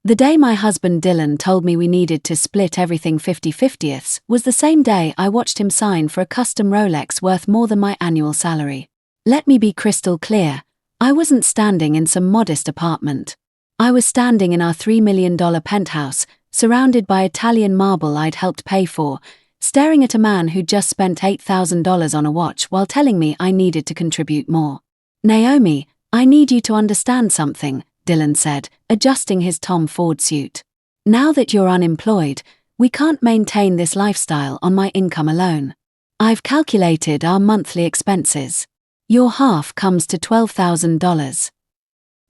The day my husband Dylan told me we needed to split everything 50/50ths was the same day I watched him sign for a custom Rolex worth more than my annual salary. Let me be crystal clear, I wasn't standing in some modest apartment. I was standing in our $3 million penthouse, surrounded by Italian marble I'd helped pay for, staring at a man who'd just spent $8,000 on a watch while telling me I needed to contribute more. "Naomi, I need you to understand something," Dylan said, adjusting his Tom Ford suit. "Now that you're unemployed, we can't maintain this lifestyle on my income alone. I've calculated our monthly expenses. Your half comes to $12,000.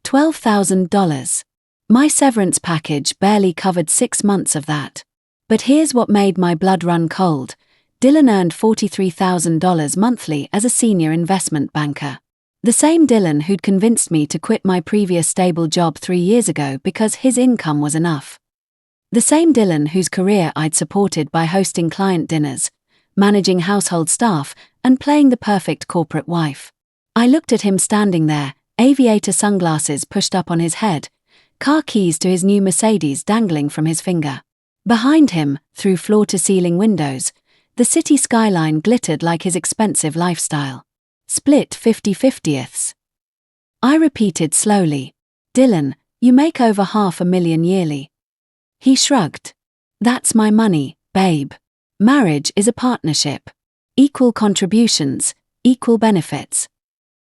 $12,000. My severance package barely covered 6 months of that. But here's what made my blood run cold. Dylan earned $43,000 monthly as a senior investment banker. The same Dylan who'd convinced me to quit my previous stable job 3 years ago because his income was enough. The same Dylan whose career I'd supported by hosting client dinners, managing household staff, and playing the perfect corporate wife. I looked at him standing there, aviator sunglasses pushed up on his head, car keys to his new Mercedes dangling from his finger. Behind him, through floor-to-ceiling windows, the city skyline glittered like his expensive lifestyle. Split 50/50ths. I repeated slowly. "Dylan, you make over $500,000 yearly." He shrugged. "That's my money, babe. Marriage is a partnership. Equal contributions, equal benefits."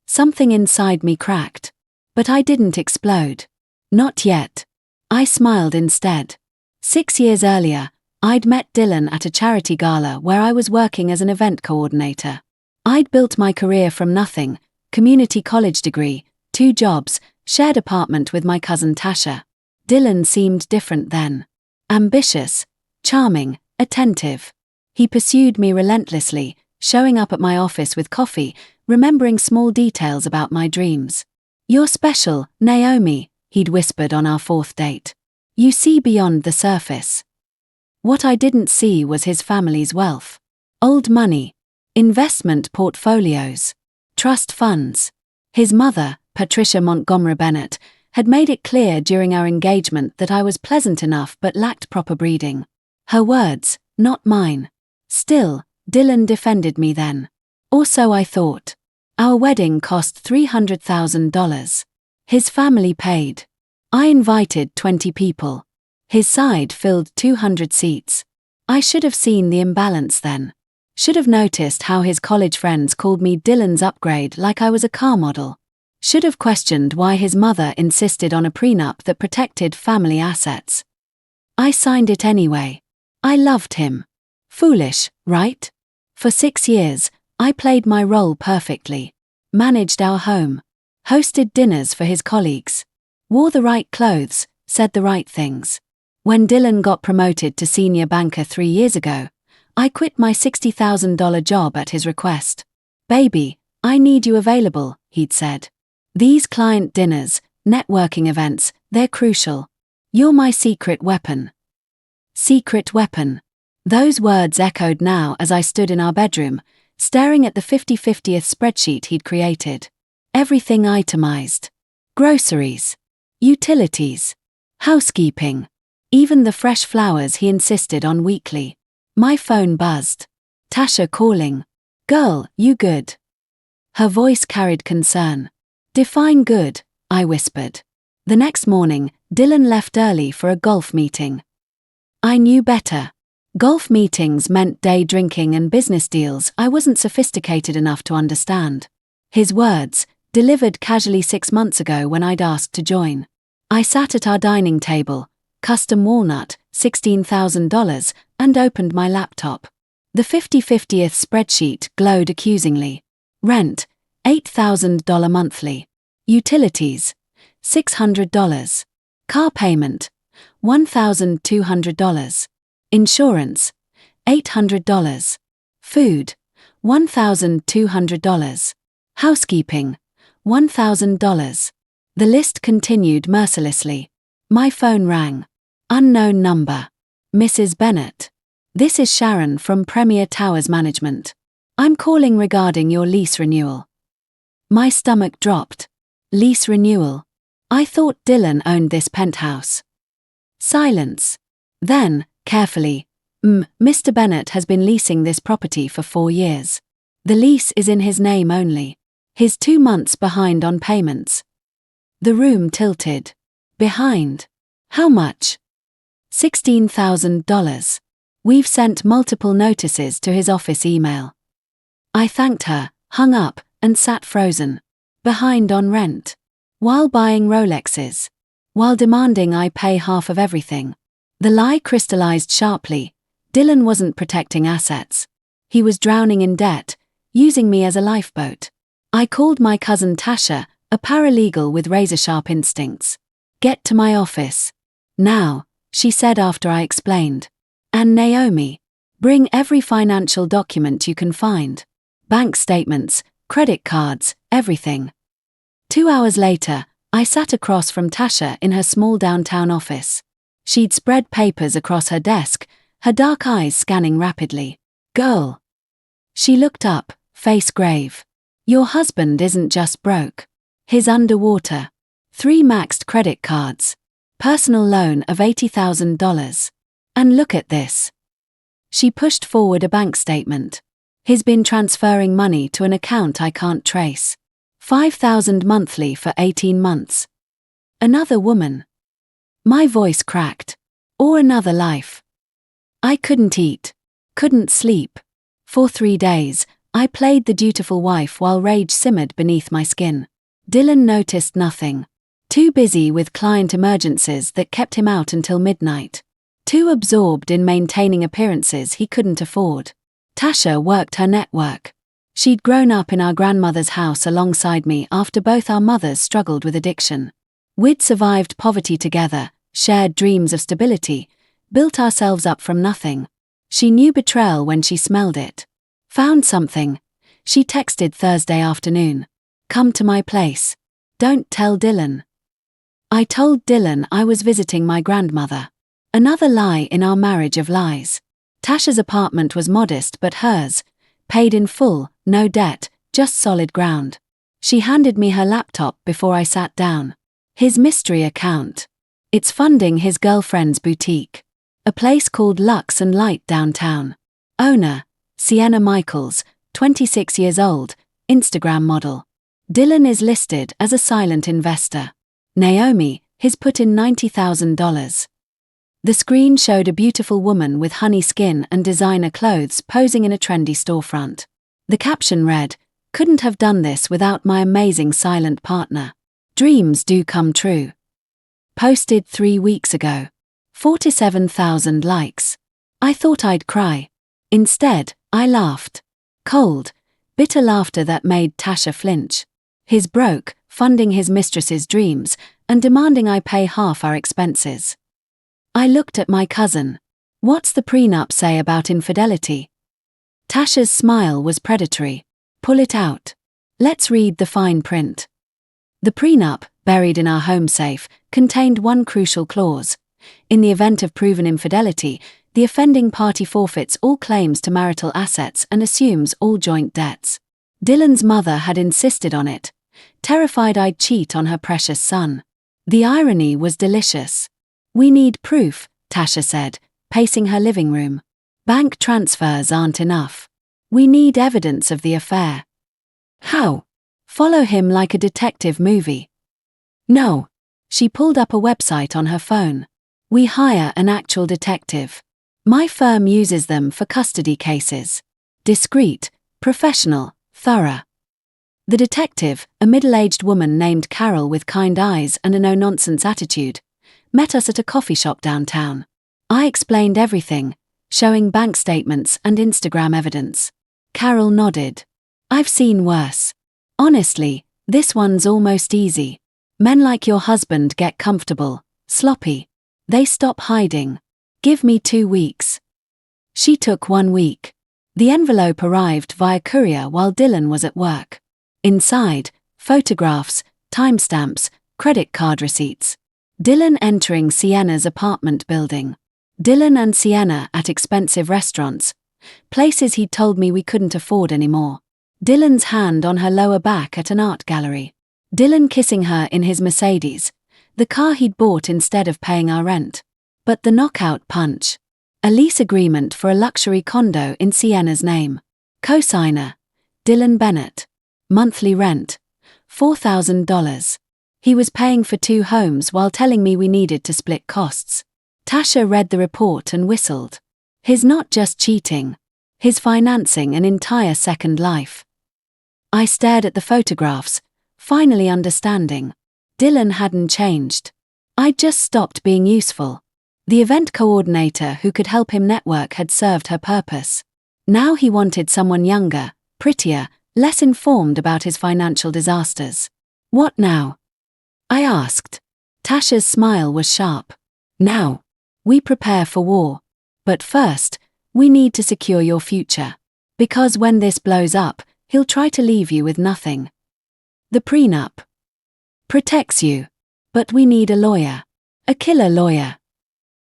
Something inside me cracked. But I didn't explode. Not yet. I smiled instead. 6 years earlier, I'd met Dylan at a charity gala where I was working as an event coordinator. I'd built my career from nothing, community college degree, 2 jobs, shared apartment with my cousin Tasha. Dylan seemed different then. Ambitious, charming, attentive. He pursued me relentlessly, showing up at my office with coffee, remembering small details about my dreams. "You're special, Naomi," he'd whispered on our 4th date. "You see beyond the surface." What I didn't see was his family's wealth. Old money, investment portfolios, trust funds. His mother, Patricia Montgomery Bennett, had made it clear during our engagement that I was pleasant enough but lacked proper breeding. Her words, not mine. Still, Dylan defended me then. Or so I thought. Our wedding cost $300,000. His family paid. I invited 20 people. His side filled 200 seats. I should have seen the imbalance then. Should have noticed how his college friends called me Dylan's upgrade like I was a car model. Should have questioned why his mother insisted on a prenup that protected family assets. I signed it anyway. I loved him. Foolish, right? For 6 years, I played my role perfectly. Managed our home. Hosted dinners for his colleagues. Wore the right clothes, said the right things. When Dylan got promoted to senior banker 3 years ago, I quit my $60,000 job at his request. "Baby, I need you available," he'd said. "These client dinners, networking events, they're crucial. You're my secret weapon." Secret weapon. Those words echoed now as I stood in our bedroom, staring at the 50/50th spreadsheet he'd created. Everything itemized. Groceries. Utilities. Housekeeping. Even the fresh flowers he insisted on weekly. My phone buzzed. Tasha calling. "Girl, you good?" Her voice carried concern. "Define good," I whispered. The next morning, Dylan left early for a golf meeting. I knew better. Golf meetings meant day drinking and business deals I wasn't sophisticated enough to understand. His words, delivered casually 6 months ago when I'd asked to join. I sat at our dining table, custom walnut, $16,000, and opened my laptop. The 50/50th spreadsheet glowed accusingly. Rent, $8,000 monthly. Utilities, $600. Car payment, $1,200. Insurance, $800. Food, $1,200. Housekeeping, $1,000. The list continued mercilessly. My phone rang. Unknown number. "Mrs. Bennett. This is Sharon from Premier Towers Management. I'm calling regarding your lease renewal." My stomach dropped. Lease renewal. I thought Dylan owned this penthouse. Silence. Then, carefully, Mr. Bennett has been leasing this property for 4 years. The lease is in his name only. He's 2 months behind on payments. The room tilted. Behind. How much? $16,000. We've sent multiple notices to his office email. I thanked her, hung up, and sat frozen. Behind on rent. While buying Rolexes. While demanding I pay half of everything. The lie crystallized sharply. Dylan wasn't protecting assets. He was drowning in debt, using me as a lifeboat. I called my cousin Tasha, a paralegal with razor-sharp instincts. Get to my office. Now, she said after I explained. And Naomi, bring every financial document you can find. Bank statements, credit cards, everything. 2 hours later, I sat across from Tasha in her small downtown office. She'd spread papers across her desk, her dark eyes scanning rapidly. Girl. She looked up, face grave. Your husband isn't just broke. He's underwater. 3 maxed credit cards. Personal loan of $80,000. And look at this. She pushed forward a bank statement. He's been transferring money to an account I can't trace. $5,000 monthly for 18 months. Another woman. My voice cracked. Or another life. I couldn't eat. Couldn't sleep. For 3 days, I played the dutiful wife while rage simmered beneath my skin. Dylan noticed nothing. Too busy with client emergencies that kept him out until midnight. Too absorbed in maintaining appearances he couldn't afford. Tasha worked her network. She'd grown up in our grandmother's house alongside me after both our mothers struggled with addiction. We'd survived poverty together, shared dreams of stability, built ourselves up from nothing. She knew betrayal when she smelled it. Found something. She texted Thursday afternoon. Come to my place. Don't tell Dylan. I told Dylan I was visiting my grandmother. Another lie in our marriage of lies. Tasha's apartment was modest but hers. Paid in full, no debt, just solid ground. She handed me her laptop before I sat down. His mystery account. It's funding his girlfriend's boutique. A place called Lux and Light downtown. Owner, Sienna Michaels, 26 years old, Instagram model. Dylan is listed as a silent investor. Naomi, has put in $90,000. The screen showed a beautiful woman with honey skin and designer clothes posing in a trendy storefront. The caption read, "Couldn't have done this without my amazing silent partner. Dreams do come true." Posted 3 weeks ago. 47,000 likes. I thought I'd cry. Instead, I laughed. Cold, bitter laughter that made Tasha flinch. He's broke, funding his mistress's dreams, and demanding I pay half our expenses. I looked at my cousin. What's the prenup say about infidelity? Tasha's smile was predatory. Pull it out. Let's read the fine print. The prenup, buried in our home safe, contained one crucial clause. In the event of proven infidelity, the offending party forfeits all claims to marital assets and assumes all joint debts. Dylan's mother had insisted on it, terrified I'd cheat on her precious son. The irony was delicious. We need proof, Tasha said, pacing her living room. Bank transfers aren't enough. We need evidence of the affair. How? Follow him like a detective movie. No. She pulled up a website on her phone. We hire an actual detective. My firm uses them for custody cases. Discreet, professional, thorough. The detective, a middle-aged woman named Carol with kind eyes and a no-nonsense attitude, met us at a coffee shop downtown. I explained everything, showing bank statements and Instagram evidence. Carol nodded. I've seen worse. Honestly, this one's almost easy. Men like your husband get comfortable, sloppy. They stop hiding. Give me 2 weeks. She took 1 week. The envelope arrived via courier while Dylan was at work. Inside, photographs, timestamps, credit card receipts. Dylan entering Sienna's apartment building. Dylan and Sienna at expensive restaurants. Places he'd told me we couldn't afford anymore. Dylan's hand on her lower back at an art gallery. Dylan kissing her in his Mercedes, the car he'd bought instead of paying our rent. But the knockout punch. A lease agreement for a luxury condo in Sienna's name. Co-signer, Dylan Bennett. Monthly rent, $4,000. He was paying for 2 homes while telling me we needed to split costs. Tasha read the report and whistled. His not just cheating. His financing an entire second life. I stared at the photographs, finally understanding. Dylan hadn't changed. I'd just stopped being useful. The event coordinator who could help him network had served her purpose. Now he wanted someone younger, prettier, less informed about his financial disasters. What now? I asked. Tasha's smile was sharp. Now, we prepare for war. But first, we need to secure your future. Because when this blows up, he'll try to leave you with nothing. The prenup protects you. But we need a lawyer. A killer lawyer.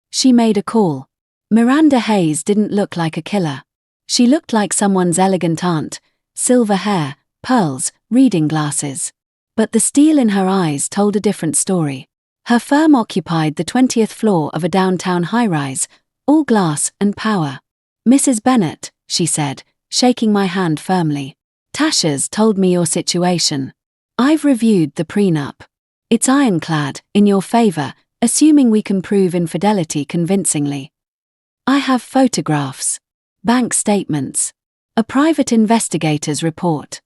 She made a call. Miranda Hayes didn't look like a killer. She looked like someone's elegant aunt, silver hair, pearls, reading glasses. But the steel in her eyes told a different story. Her firm occupied the 20th floor of a downtown high-rise, all glass and power. Mrs. Bennett, she said, shaking my hand firmly. Tasha's told me your situation. I've reviewed the prenup. It's ironclad, in your favor, assuming we can prove infidelity convincingly. I have photographs, bank statements, a private investigator's report.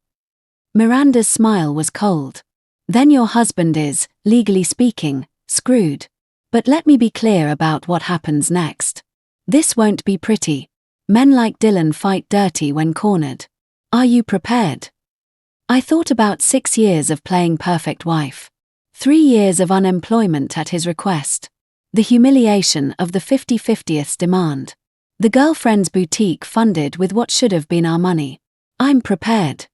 Miranda's smile was cold. Then your husband is, legally speaking, screwed. But let me be clear about what happens next. This won't be pretty. Men like Dylan fight dirty when cornered. Are you prepared? I thought about 6 years of playing perfect wife. 3 years of unemployment at his request. The humiliation of the 50/50th demand. The girlfriend's boutique funded with what should have been our money. I'm prepared.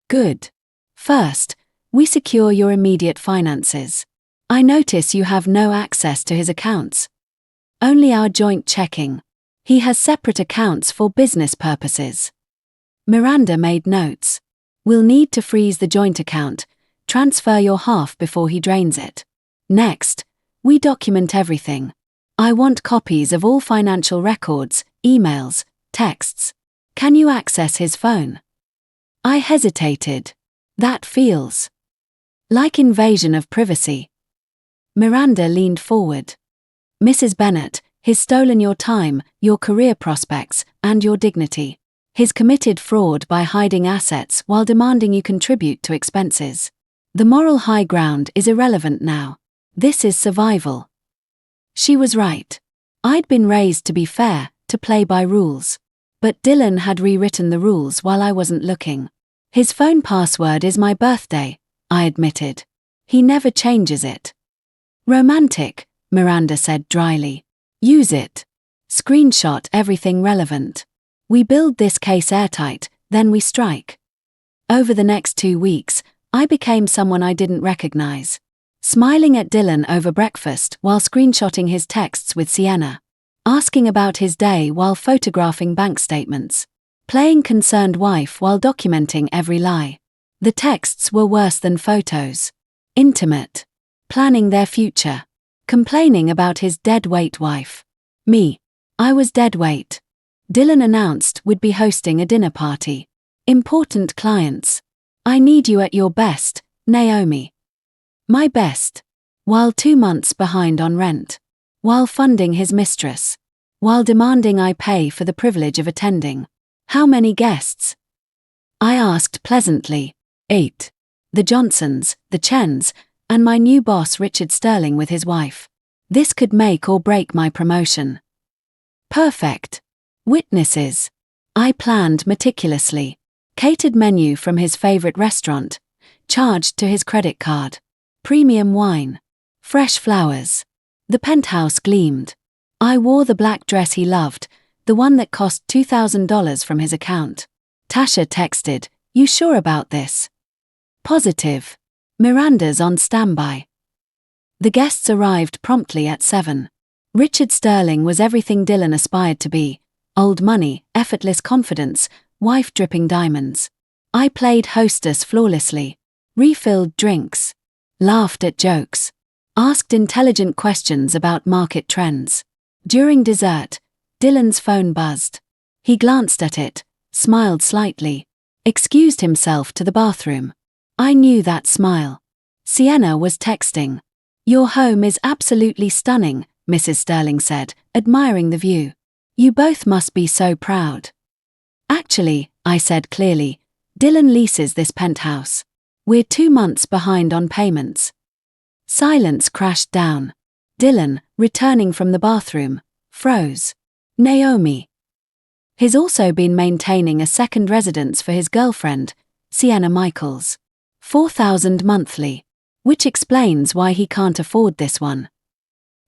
Good. First, we secure your immediate finances. I notice you have no access to his accounts. Only our joint checking. He has separate accounts for business purposes. Miranda made notes. We'll need to freeze the joint account, transfer your half before he drains it. Next, we document everything. I want copies of all financial records, emails, texts. Can you access his phone? I hesitated. That feels like invasion of privacy. Miranda leaned forward. Mrs. Bennett, he's stolen your time, your career prospects, and your dignity. He's committed fraud by hiding assets while demanding you contribute to expenses. The moral high ground is irrelevant now. This is survival. She was right. I'd been raised to be fair, to play by rules. But Dylan had rewritten the rules while I wasn't looking. His phone password is my birthday, I admitted. He never changes it. Romantic, Miranda said dryly. Use it. Screenshot everything relevant. We build this case airtight, then we strike. Over the next 2 weeks, I became someone I didn't recognize. Smiling at Dylan over breakfast while screenshotting his texts with Sienna. Asking about his day while photographing bank statements. Playing concerned wife while documenting every lie. The texts were worse than photos. Intimate. Planning their future. Complaining about his dead-weight wife. Me. I was dead-weight. Dylan announced we'd be hosting a dinner party. Important clients. I need you at your best, Naomi. My best. While 2 months behind on rent. While funding his mistress. While demanding I pay for the privilege of attending. How many guests? I asked pleasantly. 8. The Johnsons, the Chens, and my new boss Richard Sterling with his wife. This could make or break my promotion. Perfect. Witnesses. I planned meticulously. Catered menu from his favorite restaurant. Charged to his credit card. Premium wine. Fresh flowers. The penthouse gleamed. I wore the black dress he loved, the one that cost $2,000 from his account. Tasha texted, "You sure about this?" Positive. Miranda's on standby. The guests arrived promptly at 7. Richard Sterling was everything Dylan aspired to be. Old money, effortless confidence, wife dripping diamonds. I played hostess flawlessly. Refilled drinks. Laughed at jokes. asked intelligent questions about market trends. During dessert, Dylan's phone buzzed. He glanced at it, smiled slightly, excused himself to the bathroom. I knew that smile. Sienna was texting. "Your home is absolutely stunning," Mrs. Sterling said, admiring the view. "You both must be so proud." "Actually," I said clearly, "Dylan leases this penthouse. We're 2 months behind on payments." Silence crashed down. Dylan, returning from the bathroom, froze. "Naomi." He's also been maintaining a second residence for his girlfriend, Sienna Michaels. $4,000 monthly. Which explains why he can't afford this one.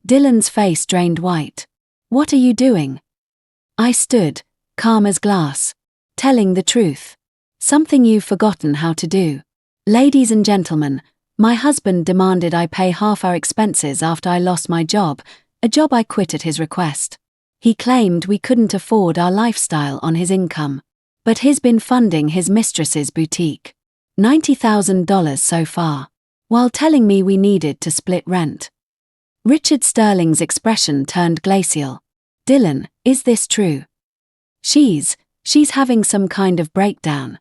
Dylan's face drained white. "What are you doing?" I stood, calm as glass, telling the truth. "Something you've forgotten how to do. Ladies and gentlemen, my husband demanded I pay half our expenses after I lost my job, a job I quit at his request. He claimed we couldn't afford our lifestyle on his income. But he's been funding his mistress's boutique. $90,000 so far. While telling me we needed to split rent." Richard Sterling's expression turned glacial. "Dylan, is this true?" She's having some kind of breakdown."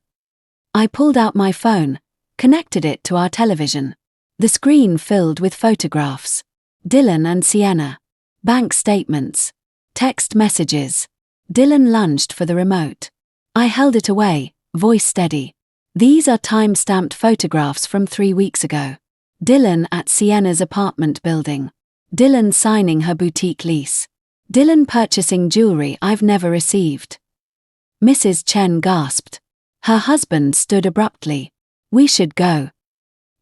I pulled out my phone, connected it to our television. The screen filled with photographs. Dylan and Sienna. Bank statements. Text messages. Dylan lunged for the remote. I held it away, voice steady. "These are time-stamped photographs from 3 weeks ago. Dylan at Sienna's apartment building. Dylan signing her boutique lease. Dylan purchasing jewelry I've never received." Mrs. Chen gasped. Her husband stood abruptly. "We should go."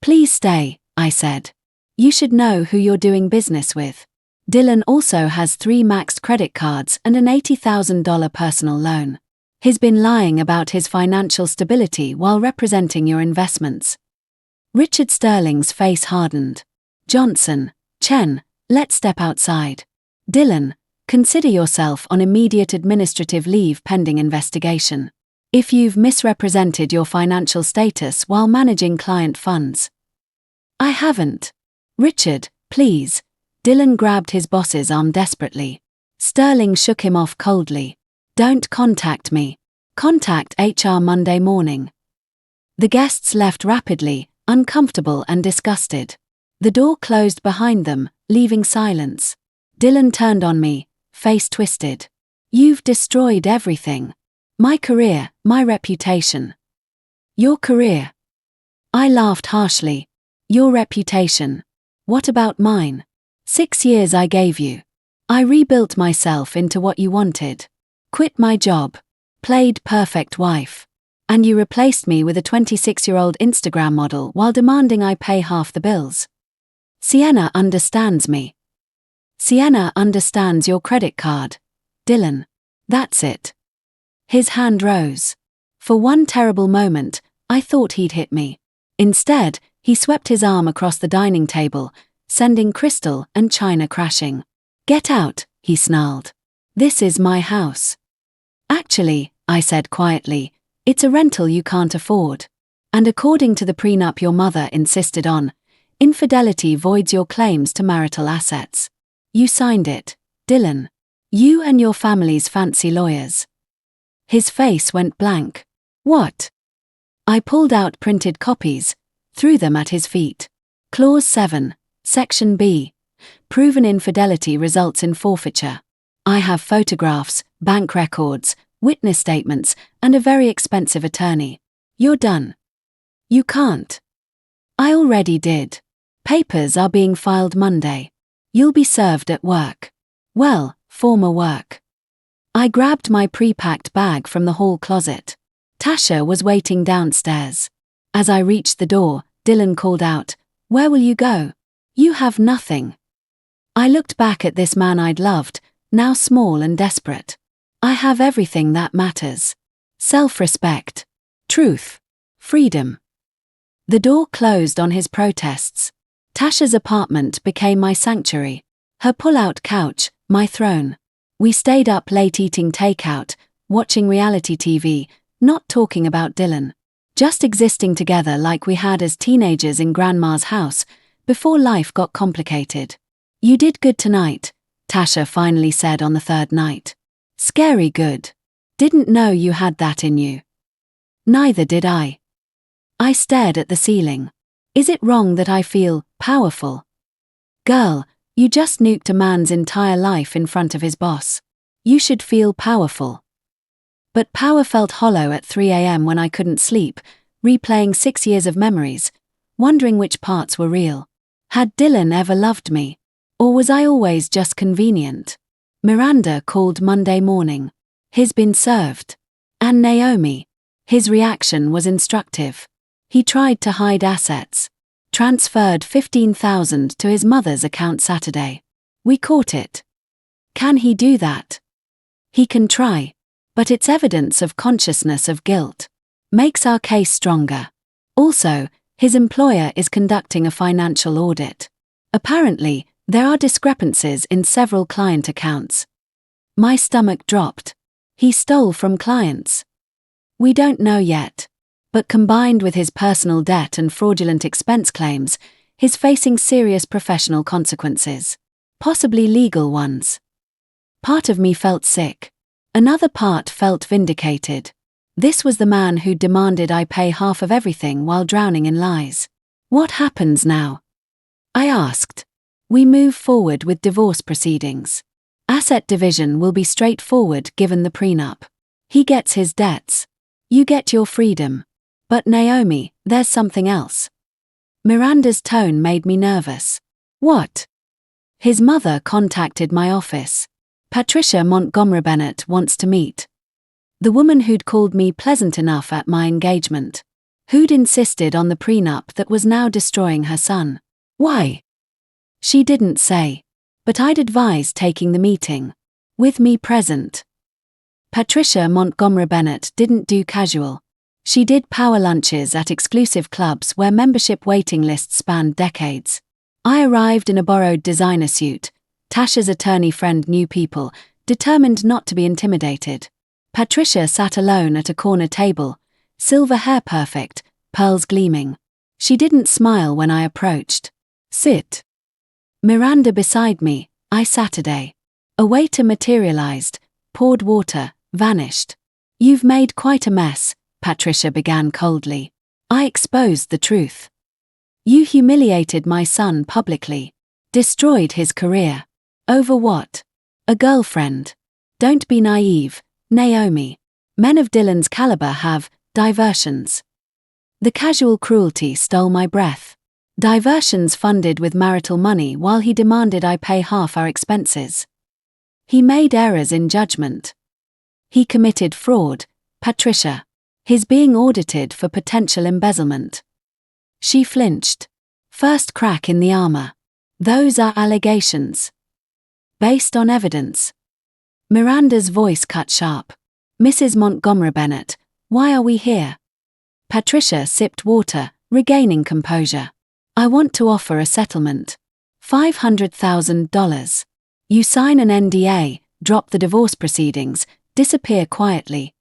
"Please stay," I said. "You should know who you're doing business with. Dylan also has 3 maxed credit cards and an $80,000 personal loan. He's been lying about his financial stability while representing your investments." Richard Sterling's face hardened. "Johnson, Chen, let's step outside. Dylan, consider yourself on immediate administrative leave pending investigation. If you've misrepresented your financial status while managing client funds." "I haven't." "Richard, please." Dylan grabbed his boss's arm desperately. Sterling shook him off coldly. "Don't contact me. Contact HR Monday morning." The guests left rapidly, uncomfortable and disgusted. The door closed behind them, leaving silence. Dylan turned on me, face twisted. "You've destroyed everything. My career, my reputation." "Your career?" I laughed harshly. "Your reputation. What about mine? 6 years I gave you. I rebuilt myself into what you wanted. Quit my job. Played perfect wife. And you replaced me with a 26-year-old Instagram model while demanding I pay half the bills. Sienna understands me. Sienna understands your credit card. Dylan. That's it." His hand rose. For one terrible moment, I thought he'd hit me. Instead, he swept his arm across the dining table, sending crystal and china crashing. "Get out," he snarled. "This is my house." "Actually," I said quietly, "it's a rental you can't afford. And according to the prenup your mother insisted on, infidelity voids your claims to marital assets. You signed it, Dylan. You and your family's fancy lawyers." His face went blank. "What?" I pulled out printed copies, threw them at his feet. Clause 7, Section B. Proven infidelity results in forfeiture. I have photographs, bank records, witness statements, and a very expensive attorney. You're done. You can't. I already did. Papers are being filed Monday. You'll be served at work. Well, former work. I grabbed my pre-packed bag from the hall closet. Tasha was waiting downstairs. As I reached the door, Dylan called out, "Where will you go? You have nothing." I looked back at this man I'd loved, now small and desperate. I have everything that matters. Self-respect. Truth. Freedom. The door closed on his protests. Tasha's apartment became my sanctuary. Her pull-out couch, my throne. We stayed up late eating takeout, watching reality TV, not talking about Dylan. Just existing together like we had as teenagers in Grandma's house, before life got complicated. You did good tonight, Tasha finally said on the third night. Scary good. Didn't know you had that in you. Neither did I. I stared at the ceiling. Is it wrong that I feel powerful? Girl, you just nuked a man's entire life in front of his boss. You should feel powerful. But power felt hollow at 3 a.m. when I couldn't sleep, replaying 6 years of memories, wondering which parts were real. Had Dylan ever loved me? Or was I always just convenient? Miranda called Monday morning. He's been served. And Naomi. His reaction was instructive. He tried to hide assets. Transferred $15,000 to his mother's account Saturday. We caught it. Can he do that? He can try. But it's evidence of consciousness of guilt. Makes our case stronger. Also, his employer is conducting a financial audit. Apparently, there are discrepancies in several client accounts. My stomach dropped. He stole from clients. We don't know yet. But combined with his personal debt and fraudulent expense claims, he's facing serious professional consequences. Possibly legal ones. Part of me felt sick. Another part felt vindicated. This was the man who demanded I pay half of everything while drowning in lies. What happens now? I asked. We move forward with divorce proceedings. Asset division will be straightforward given the prenup. He gets his debts. You get your freedom. But Naomi, there's something else. Miranda's tone made me nervous. What? His mother contacted my office. Patricia Montgomery Bennett wants to meet. The woman who'd called me pleasant enough at my engagement. Who'd insisted on the prenup that was now destroying her son. Why? She didn't say. But I'd advise taking the meeting. With me present. Patricia Montgomery Bennett didn't do casual. She did power lunches at exclusive clubs where membership waiting lists spanned decades. I arrived in a borrowed designer suit. Tasha's attorney friend knew people, determined not to be intimidated. Patricia sat alone at a corner table, silver hair perfect, pearls gleaming. She didn't smile when I approached. Sit. Miranda beside me, I Saturday. A waiter materialized, poured water, vanished. You've made quite a mess, Patricia began coldly. I exposed the truth. You humiliated my son publicly. Destroyed his career. Over what? A girlfriend. Don't be naive, Naomi. Men of Dylan's caliber have diversions. The casual cruelty stole my breath. Diversions funded with marital money while he demanded I pay half our expenses. He made errors in judgment. He committed fraud, Patricia. He's being audited for potential embezzlement. She flinched. First crack in the armor. Those are allegations. Based on evidence. Miranda's voice cut sharp. Mrs. Montgomery Bennett, why are we here? Patricia sipped water, regaining composure. I want to offer a settlement. $500,000. You sign an NDA, drop the divorce proceedings, disappear quietly.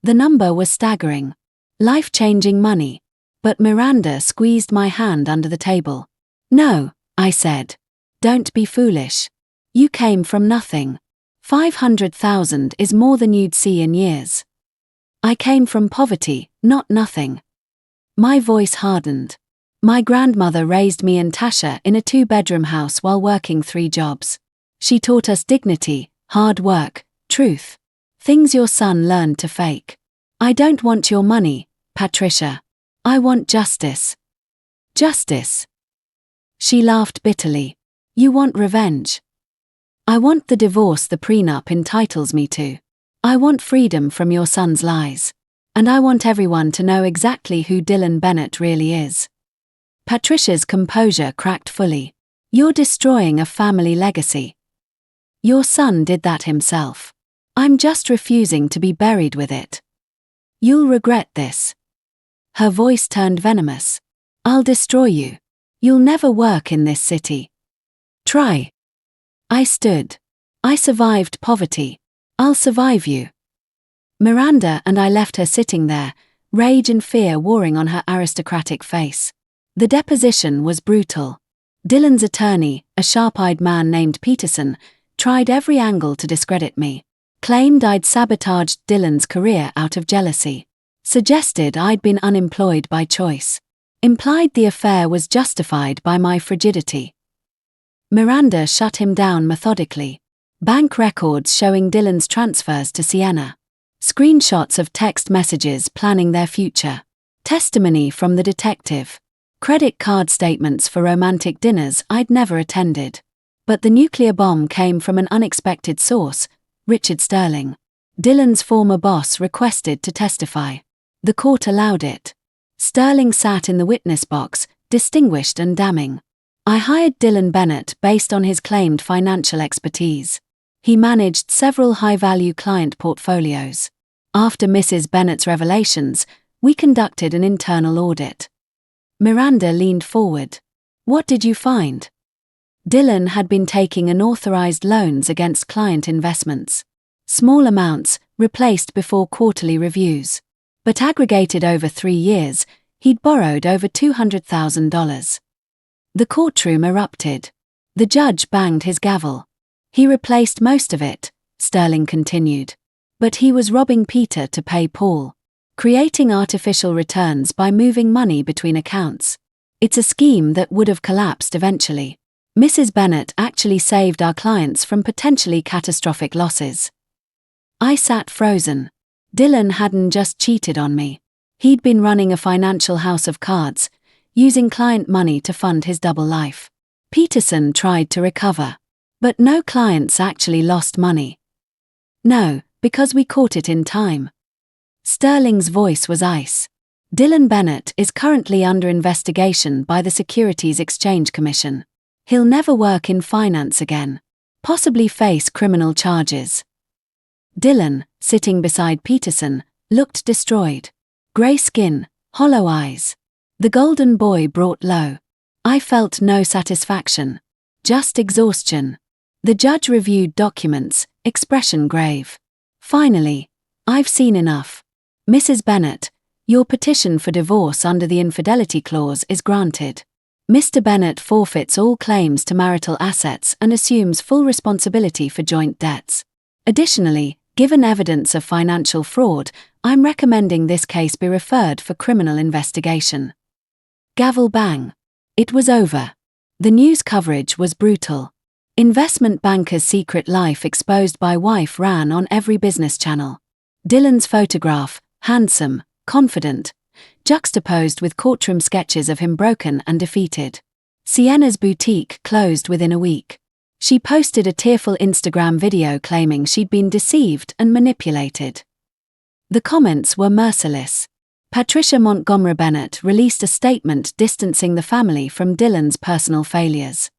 The number was staggering. Life-changing money. But Miranda squeezed my hand under the table. No, I said. Don't be foolish. You came from nothing. 500,000 is more than you'd see in years. I came from poverty, not nothing. My voice hardened. My grandmother raised me and Tasha in a 2-bedroom house while working 3 jobs. She taught us dignity, hard work, truth. Things your son learned to fake. I don't want your money, Patricia. I want justice. Justice. She laughed bitterly. You want revenge. I want the divorce the prenup entitles me to. I want freedom from your son's lies. And I want everyone to know exactly who Dylan Bennett really is. Patricia's composure cracked fully. You're destroying a family legacy. Your son did that himself. I'm just refusing to be buried with it. You'll regret this. Her voice turned venomous. I'll destroy you. You'll never work in this city. Try. I stood. I survived poverty. I'll survive you. Miranda and I left her sitting there, rage and fear warring on her aristocratic face. The deposition was brutal. Dylan's attorney, a sharp-eyed man named Peterson, tried every angle to discredit me. Claimed I'd sabotaged Dylan's career out of jealousy. Suggested I'd been unemployed by choice. Implied the affair was justified by my frigidity. Miranda shut him down methodically. Bank records showing Dylan's transfers to Sienna. Screenshots of text messages planning their future. Testimony from the detective. Credit card statements for romantic dinners I'd never attended. But the nuclear bomb came from an unexpected source, Richard Sterling. Dylan's former boss requested to testify. The court allowed it. Sterling sat in the witness box, distinguished and damning. I hired Dylan Bennett based on his claimed financial expertise. He managed several high-value client portfolios. After Mrs. Bennett's revelations, we conducted an internal audit. Miranda leaned forward. What did you find? Dylan had been taking unauthorized loans against client investments. Small amounts, replaced before quarterly reviews. But aggregated over 3 years, he'd borrowed over $200,000. The courtroom erupted. The judge banged his gavel. He replaced most of it, Sterling continued. But he was robbing Peter to pay Paul. Creating artificial returns by moving money between accounts. It's a scheme that would have collapsed eventually. Mrs. Bennett actually saved our clients from potentially catastrophic losses. I sat frozen. Dylan hadn't just cheated on me. He'd been running a financial house of cards, using client money to fund his double life. Peterson tried to recover. But no clients actually lost money. No, because we caught it in time. Sterling's voice was ice. Dylan Bennett is currently under investigation by the Securities Exchange Commission. He'll never work in finance again. Possibly face criminal charges. Dylan, sitting beside Peterson, looked destroyed. Grey skin, hollow eyes. The golden boy brought low. I felt no satisfaction. Just exhaustion. The judge reviewed documents, expression grave. Finally, I've seen enough. Mrs. Bennett, your petition for divorce under the infidelity clause is granted. Mr. Bennett forfeits all claims to marital assets and assumes full responsibility for joint debts. Additionally, given evidence of financial fraud, I'm recommending this case be referred for criminal investigation. Gavel bang. It was over. The news coverage was brutal. Investment banker's secret life exposed by wife ran on every business channel. Dylan's photograph, handsome, confident, juxtaposed with courtroom sketches of him broken and defeated. Sienna's boutique closed within a week. She posted a tearful Instagram video claiming she'd been deceived and manipulated. The comments were merciless. Patricia Montgomery Bennett released a statement distancing the family from Dylan's personal failures.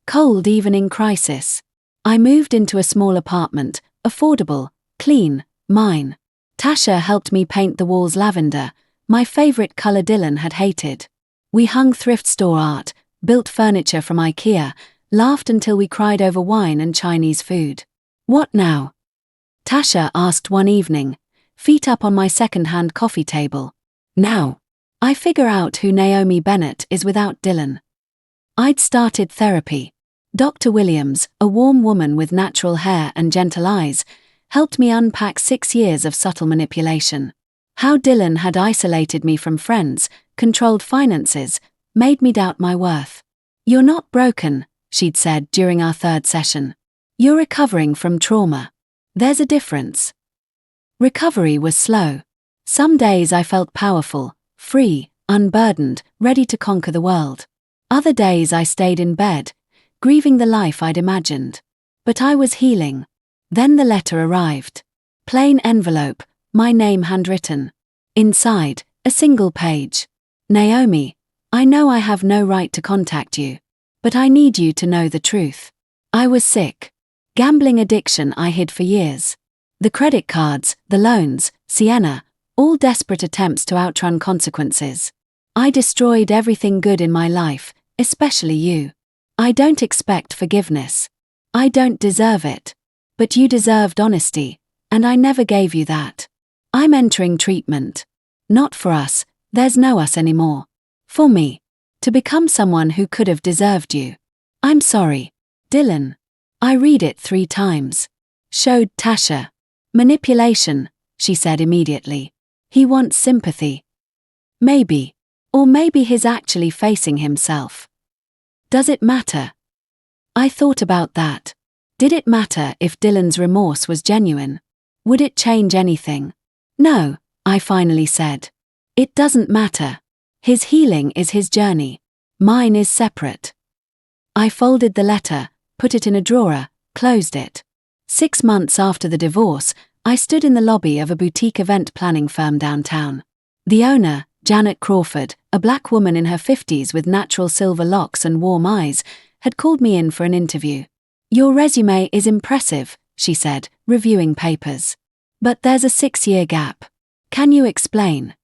Cold even in crisis. I moved into a small apartment, affordable, clean, mine. Tasha helped me paint the walls lavender, my favorite color Dylan had hated. We hung thrift store art, built furniture from IKEA, laughed until we cried over wine and Chinese food. What now? Tasha asked one evening, feet up on my second-hand coffee table. Now, I figure out who Naomi Bennett is without Dylan. I'd started therapy. Dr. Williams, a warm woman with natural hair and gentle eyes, helped me unpack 6 years of subtle manipulation. How Dylan had isolated me from friends, controlled finances, made me doubt my worth. You're not broken, she'd said during our 3rd session. You're recovering from trauma. There's a difference. Recovery was slow. Some days I felt powerful, free, unburdened, ready to conquer the world. Other days I stayed in bed, grieving the life I'd imagined. But I was healing. Then the letter arrived. Plain envelope, my name handwritten. Inside, a single page. Naomi, I know I have no right to contact you. But I need you to know the truth. I was sick. Gambling addiction I hid for years. The credit cards, the loans, Sienna, all desperate attempts to outrun consequences. I destroyed everything good in my life, especially you. I don't expect forgiveness. I don't deserve it. But you deserved honesty, and I never gave you that. I'm entering treatment. Not for us, there's no us anymore. For me. To become someone who could have deserved you. I'm sorry, Dylan. I read it 3 times. Showed Tasha. Manipulation, she said immediately. He wants sympathy. Maybe. Or maybe he's actually facing himself. Does it matter? I thought about that. Did it matter if Dylan's remorse was genuine? Would it change anything? No, I finally said. It doesn't matter. His healing is his journey. Mine is separate. I folded the letter, put it in a drawer, closed it. 6 months after the divorce, I stood in the lobby of a boutique event planning firm downtown. The owner, Janet Crawford, a black woman in her 50s with natural silver locks and warm eyes, had called me in for an interview. Your resume is impressive, she said, reviewing papers. But there's a 6-year gap. Can you explain?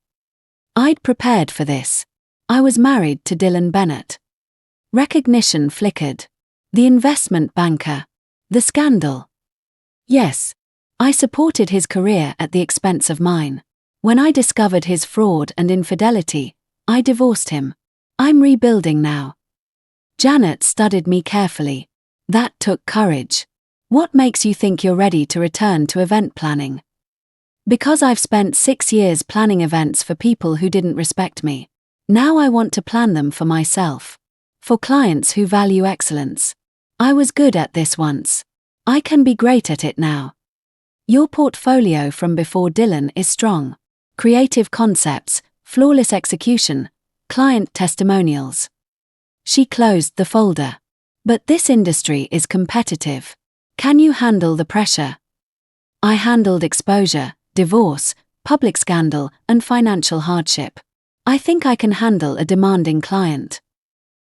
I'd prepared for this. I was married to Dylan Bennett. Recognition flickered. The investment banker. The scandal. Yes. I supported his career at the expense of mine. When I discovered his fraud and infidelity, I divorced him. I'm rebuilding now. Janet studied me carefully. That took courage. What makes you think you're ready to return to event planning? Because I've spent 6 years planning events for people who didn't respect me. Now I want to plan them for myself. For clients who value excellence. I was good at this once. I can be great at it now. Your portfolio from before Dylan is strong. Creative concepts, flawless execution, client testimonials. She closed the folder. But this industry is competitive. Can you handle the pressure? I handled exposure, divorce, public scandal, and financial hardship. I think I can handle a demanding client.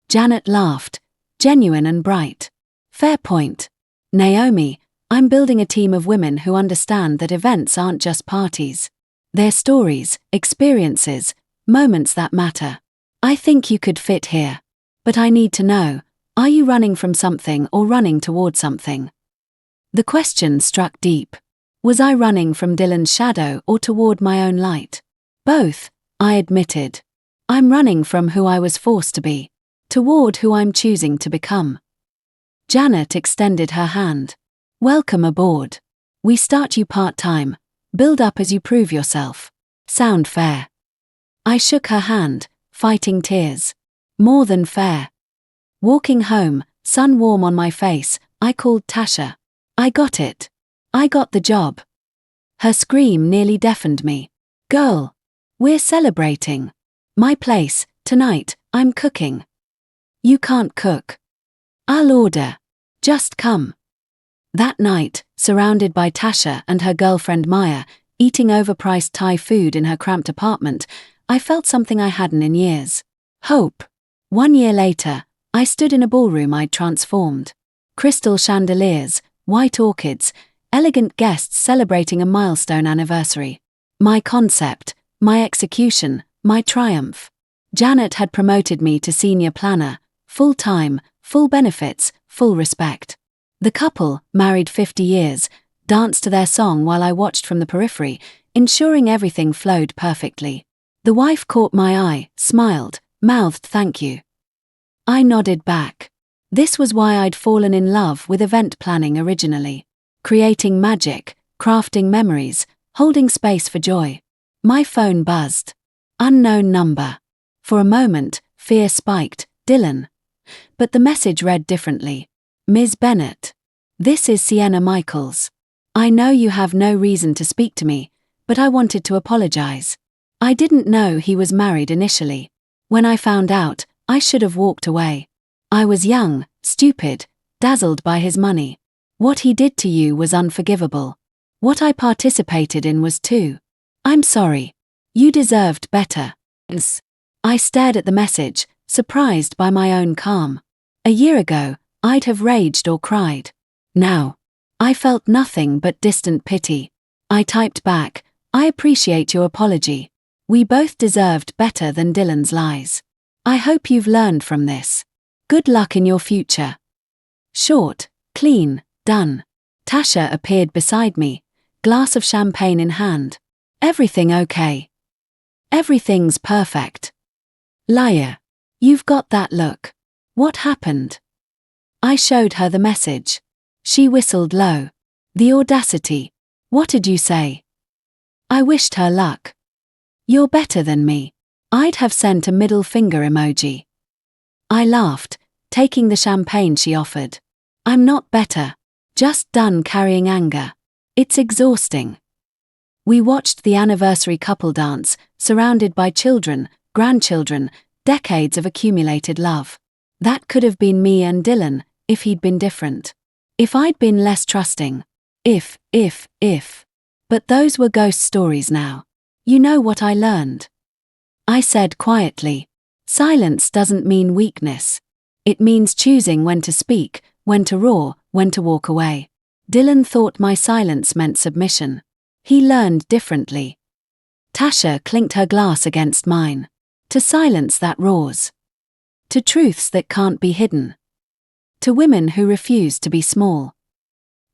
Janet laughed, genuine and bright. Fair point. Naomi, I'm building a team of women who understand that events aren't just parties. They're stories, experiences, moments that matter. I think you could fit here. But I need to know, are you running from something or running toward something? The question struck deep. Was I running from Dylan's shadow or toward my own light? Both, I admitted. I'm running from who I was forced to be, toward who I'm choosing to become. Janet extended her hand. Welcome aboard. We start you part-time, build up as you prove yourself. Sound fair? I shook her hand, fighting tears. More than fair. Walking home, sun warm on my face, I called Tasha. I got it. I got the job. Her scream nearly deafened me. Girl, we're celebrating. My place, tonight, I'm cooking. You can't cook. I'll order. Just come. That night, surrounded by Tasha and her girlfriend Maya, eating overpriced Thai food in her cramped apartment, I felt something I hadn't in years. Hope. 1 year later, I stood in a ballroom I'd transformed. Crystal chandeliers, white orchids, elegant guests celebrating a milestone anniversary. My concept, my execution, my triumph. Janet had promoted me to senior planner, full-time, full benefits, full respect. The couple, married 50 years, danced to their song while I watched from the periphery, ensuring everything flowed perfectly. The wife caught my eye, smiled, mouthed thank you. I nodded back. This was why I'd fallen in love with event planning originally. Creating magic, crafting memories, holding space for joy. My phone buzzed. Unknown number. For a moment, fear spiked, Dylan. But the message read differently. Ms. Bennett. This is Sienna Michaels. I know you have no reason to speak to me, but I wanted to apologize. I didn't know he was married initially. When I found out, I should have walked away. I was young, stupid, dazzled by his money. What he did to you was unforgivable. What I participated in was too. I'm sorry. You deserved better. I stared at the message, surprised by my own calm. A year ago, I'd have raged or cried. Now, I felt nothing but distant pity. I typed back, I appreciate your apology. We both deserved better than Dylan's lies. I hope you've learned from this. Good luck in your future. Short, clean, done. Tasha appeared beside me, glass of champagne in hand. Everything okay? Everything's perfect. Liar. You've got that look. What happened? I showed her the message. She whistled low. The audacity. What did you say? I wished her luck. You're better than me. I'd have sent a middle finger emoji. I laughed, taking the champagne she offered. I'm not better. Just done carrying anger. It's exhausting. We watched the anniversary couple dance, surrounded by children, grandchildren, decades of accumulated love. That could have been me and Dylan, if he'd been different. If I'd been less trusting. If. But those were ghost stories now. You know what I learned? I said quietly. Silence doesn't mean weakness. It means choosing when to speak, when to roar, when to walk away. Dylan thought my silence meant submission. He learned differently. Tasha clinked her glass against mine. To silence that roars. To truths that can't be hidden. To women who refuse to be small.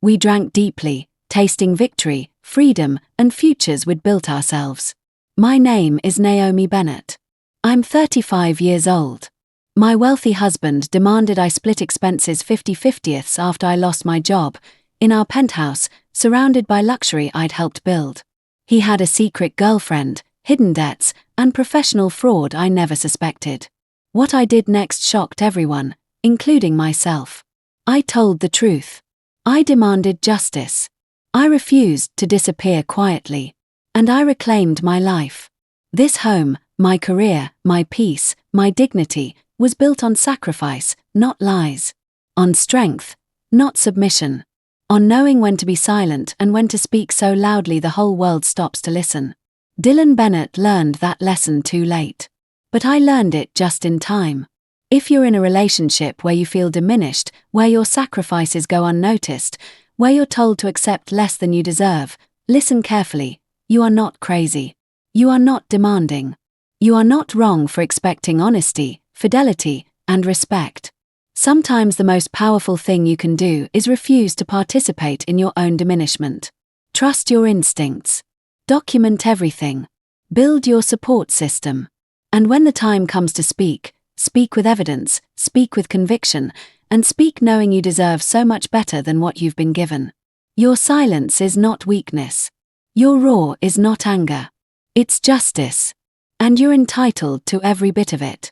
We drank deeply, tasting victory, freedom, and futures we'd built ourselves. My name is Naomi Bennett. I'm 35 years old. My wealthy husband demanded I split expenses 50/50 after I lost my job, in our penthouse, surrounded by luxury I'd helped build. He had a secret girlfriend, hidden debts, and professional fraud I never suspected. What I did next shocked everyone, including myself. I told the truth. I demanded justice. I refused to disappear quietly. And I reclaimed my life. This home, my career, my peace, my dignity, was built on sacrifice, not lies. On strength, not submission. On knowing when to be silent and when to speak so loudly the whole world stops to listen. Dylan Bennett learned that lesson too late. But I learned it just in time. If you're in a relationship where you feel diminished, where your sacrifices go unnoticed, where you're told to accept less than you deserve, listen carefully. You are not crazy. You are not demanding. You are not wrong for expecting honesty, fidelity, and respect. Sometimes the most powerful thing you can do is refuse to participate in your own diminishment. Trust your instincts. Document everything. Build your support system. And when the time comes to speak, speak with evidence, speak with conviction, and speak knowing you deserve so much better than what you've been given. Your silence is not weakness. Your roar is not anger. It's justice. And you're entitled to every bit of it.